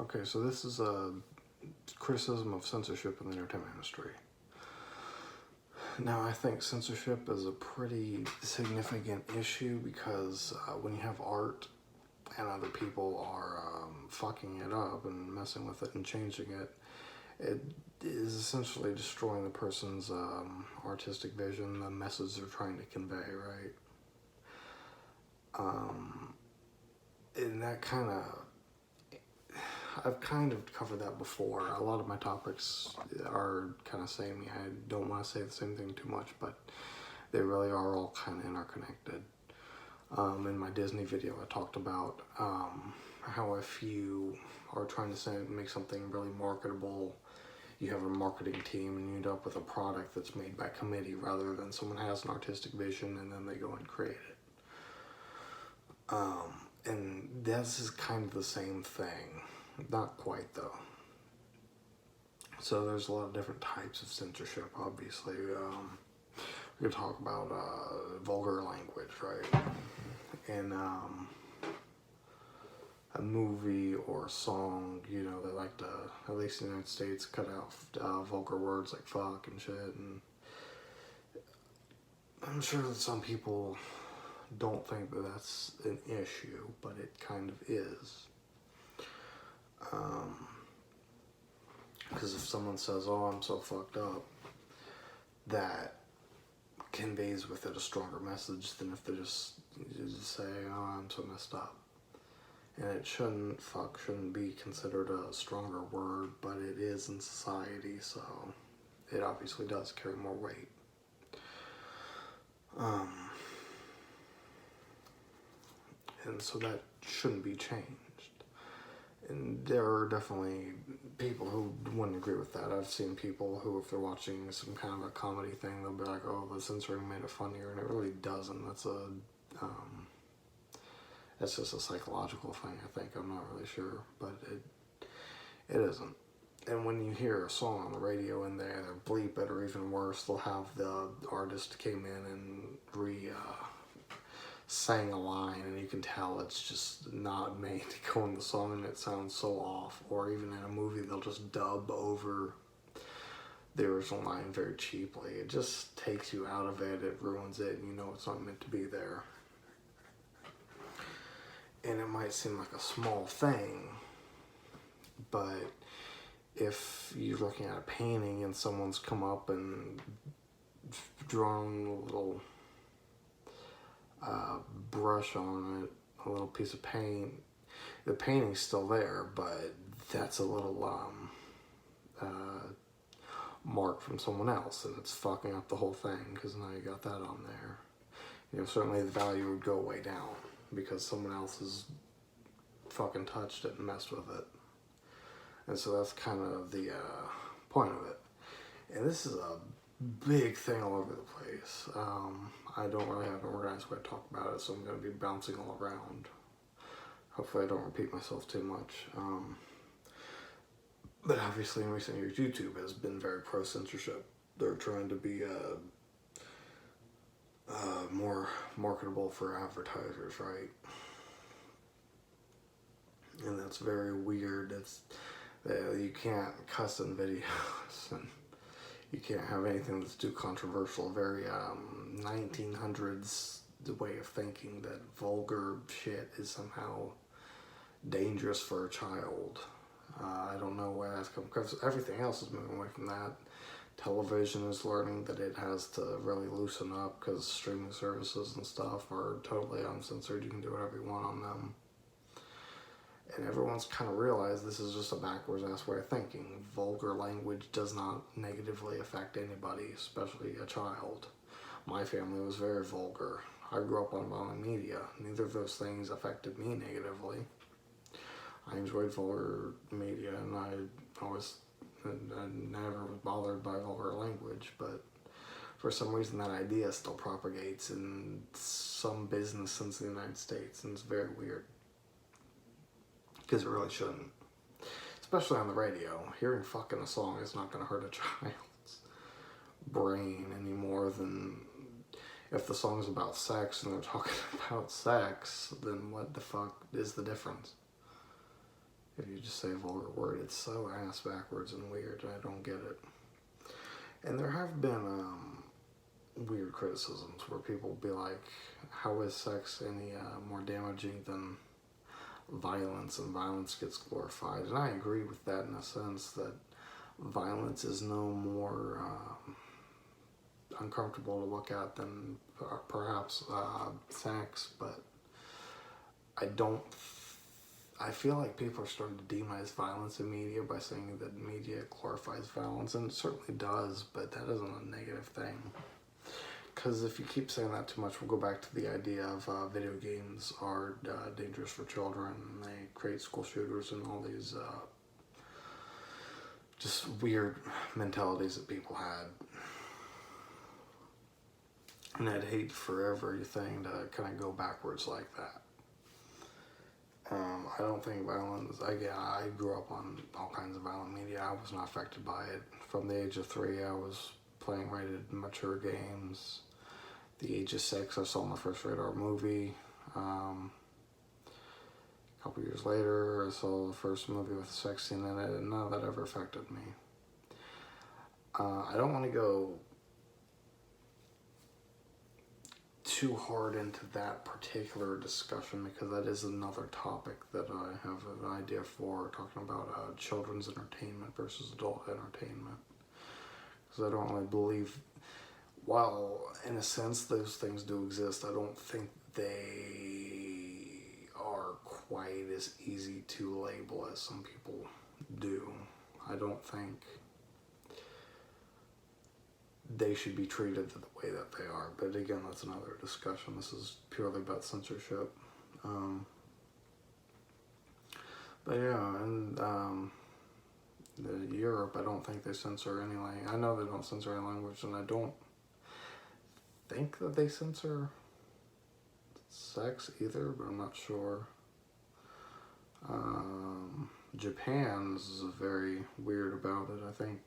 Okay, so this is a criticism of censorship in the entertainment industry. Now, I think censorship is a pretty significant issue because when you have art and other people are fucking it up and messing with it and changing it, it is essentially destroying the person's artistic vision, the message they're trying to convey, right? And that kind of, I've kind of covered that before. A lot of my topics are kind of samey. I don't want to say the same thing too much, but they really are all kind of interconnected. In my Disney video, I talked about how if you are trying to make something really marketable, you have a marketing team and you end up with a product that's made by committee rather than someone has an artistic vision and then they go and create it. And this is kind of the same thing. Not quite, though. So there's a lot of different types of censorship, obviously. We could talk about vulgar language, right? In a movie or a song, you know, they like to, at least in the United States, cut out vulgar words like fuck and shit. And I'm sure that some people don't think that that's an issue, but it kind of is. Because if someone says, oh, I'm so fucked up, that conveys with it a stronger message than if they just say, oh, I'm so messed up. And it shouldn't be considered a stronger word, but it is in society, so it obviously does carry more weight. And so that shouldn't be changed. And there are definitely people who wouldn't agree with that. I've seen people who, if they're watching some kind of a comedy thing, they'll be like, oh, the censoring made it funnier, and it really doesn't. That's just a psychological thing, I think. I'm not really sure, but it isn't. And when you hear a song on the radio and they either bleep it, or even worse, they'll have the artist came in and sang a line, and you can tell it's just not made to go in the song and it sounds so off. Or even in a movie, they'll just dub over the original line very cheaply. It just takes you out of it, it ruins it, and you know it's not meant to be there. And it might seem like a small thing, but if you're looking at a painting and someone's come up and drawn a little brush on it, a little piece of paint, the painting's still there, but that's a little mark from someone else, and it's fucking up the whole thing because now you got that on there. You know, certainly the value would go way down because someone else has fucking touched it and messed with it. And so that's kind of the point of it. And this is a big thing all over the place. I don't really have an organized way to talk about it, so I'm going to be bouncing all around. Hopefully I don't repeat myself too much. But obviously in recent years, YouTube has been very pro-censorship. They're trying to be more marketable for advertisers, right? And that's very weird. You can't cuss in videos, and you can't have anything that's too controversial. Very 1900s way of thinking that vulgar shit is somehow dangerous for a child. I don't know where that's come, because everything else is moving away from that. Television is learning that it has to really loosen up because streaming services and stuff are totally uncensored. You can do whatever you want on them. And everyone's kind of realized this is just a backwards ass way of thinking. Vulgar language does not negatively affect anybody, especially a child. My family was very vulgar. I grew up on violent media. Neither of those things affected me negatively. I enjoyed vulgar media, and I never was bothered by vulgar language, but for some reason that idea still propagates in some businesses in the United States, and it's very weird. Because it really shouldn't. Especially on the radio. Hearing fucking a song is not going to hurt a child's brain any more than if the song's about sex and they're talking about sex, then what the fuck is the difference? If you just say a vulgar word. It's so ass backwards and weird. I don't get it. And there have been weird criticisms where people be like, how is sex any more damaging than violence, and violence gets glorified? And I agree with that in a sense that violence is no more uncomfortable to look at than perhaps sex, but I feel like people are starting to demonize violence in media by saying that media glorifies violence, and it certainly does, but that isn't a negative thing. Because if you keep saying that too much, we'll go back to the idea of video games are dangerous for children, and they create school shooters and all these just weird mentalities that people had. And I'd hate for everything to kind of go backwards like that. I don't think violence, I grew up on all kinds of violent media. I was not affected by it. From the age of 3, I was playing rated mature games. The age of 6, I saw my first rated R movie. A couple years later, I saw the first movie with a sex scene in it, and none of that ever affected me. I don't want to go too hard into that particular discussion because that is another topic that I have an idea for, talking about children's entertainment versus adult entertainment. Because I don't really believe, while in a sense those things do exist, I don't think they are quite as easy to label as some people do. I don't think they should be treated the way that they are. But again, that's another discussion. This is purely about censorship. But yeah, and Europe, I don't think they censor any language. I know they don't censor any language, and I don't think that they censor sex either, but I'm not sure. Japan's very weird about it, I think.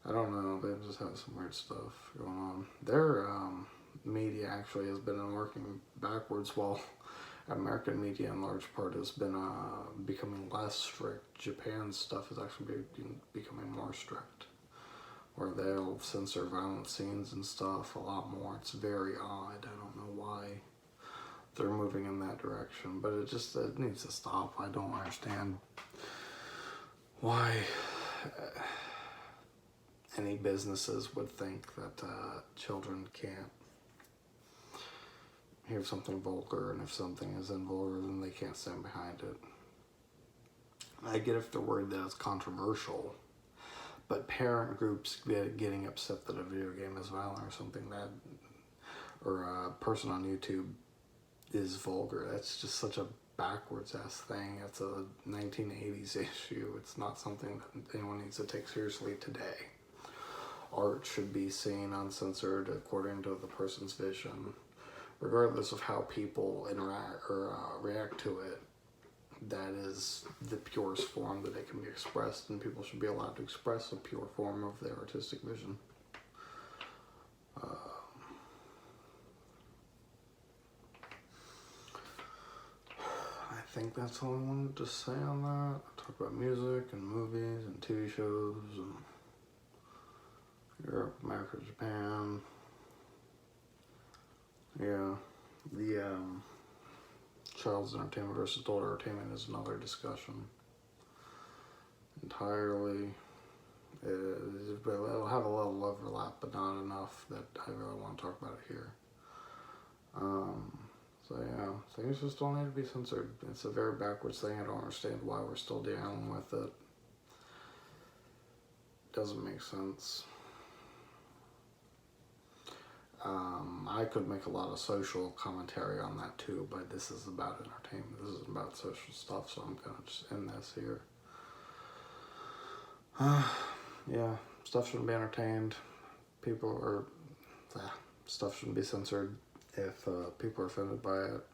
I don't know, they just have some weird stuff going on. Their media actually has been working backwards, while American media in large part has been becoming less strict. Japan's stuff is actually becoming more strict, where they'll censor violent scenes and stuff a lot more. It's very odd. I don't know why they're moving in that direction, but it needs to stop. I don't understand why any businesses would think that children can't hear something vulgar, and if something isn't vulgar, then they can't stand behind it. I get if they're worried that it's controversial, but parent groups getting upset that a video game is violent or something that, or a person on YouTube is vulgar, that's just such a backwards ass thing. It's a 1980s issue. It's not something that anyone needs to take seriously today. Art should be seen uncensored according to the person's vision, regardless of how people interact or react to it. That is the purest form that it can be expressed, and people should be allowed to express a pure form of their artistic vision. I think that's all I wanted to say on that. I talk about music and movies and TV shows and Europe, America, Japan. Yeah, the child's entertainment versus adult entertainment is another discussion entirely. It'll have a little overlap, but not enough that I really want to talk about it here. So yeah, things just don't need to be censored. It's a very backwards thing. I don't understand why we're still dealing with it. Doesn't make sense. I could make a lot of social commentary on that too, but this is about entertainment. This is about social stuff, so I'm gonna just end this here. Yeah, stuff shouldn't be entertained. Stuff shouldn't be censored. If people are offended by it,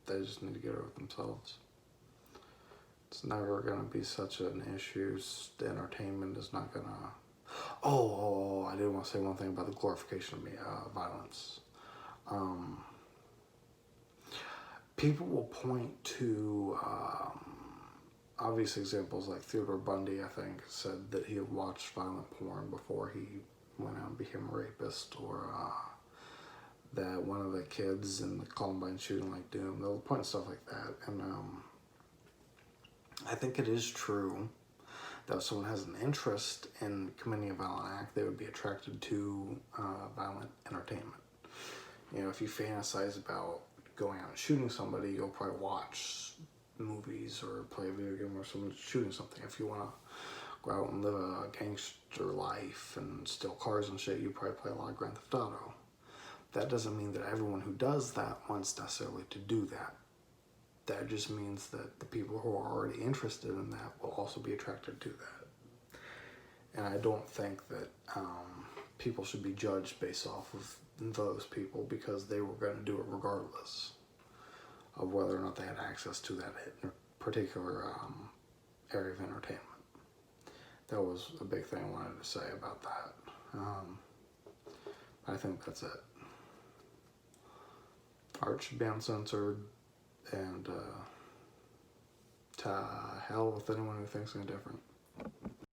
they just need to get over themselves. It's never gonna be such an issue. The entertainment is not gonna. Oh, I did want to say one thing about the glorification of violence. people will point to obvious examples like Theodore Bundy, I think, said that he had watched violent porn before he went out and became a rapist, or that one of the kids in the Columbine shooting, like Doom, they'll point to stuff like that. And I think it is true that if someone has an interest in committing a violent act, they would be attracted to violent entertainment. You know, if you fantasize about going out and shooting somebody, you'll probably watch movies or play a video game where someone's shooting something. If you want to go out and live a gangster life and steal cars and shit, you probably play a lot of Grand Theft Auto. That doesn't mean that everyone who does that wants necessarily to do that. That just means that the people who are already interested in that will also be attracted to that. And I don't think that people should be judged based off of those people, because they were going to do it regardless of whether or not they had access to that particular area of entertainment. That was a big thing I wanted to say about that. I think that's it. Art should be uncensored, and to hell with anyone who thinks any different.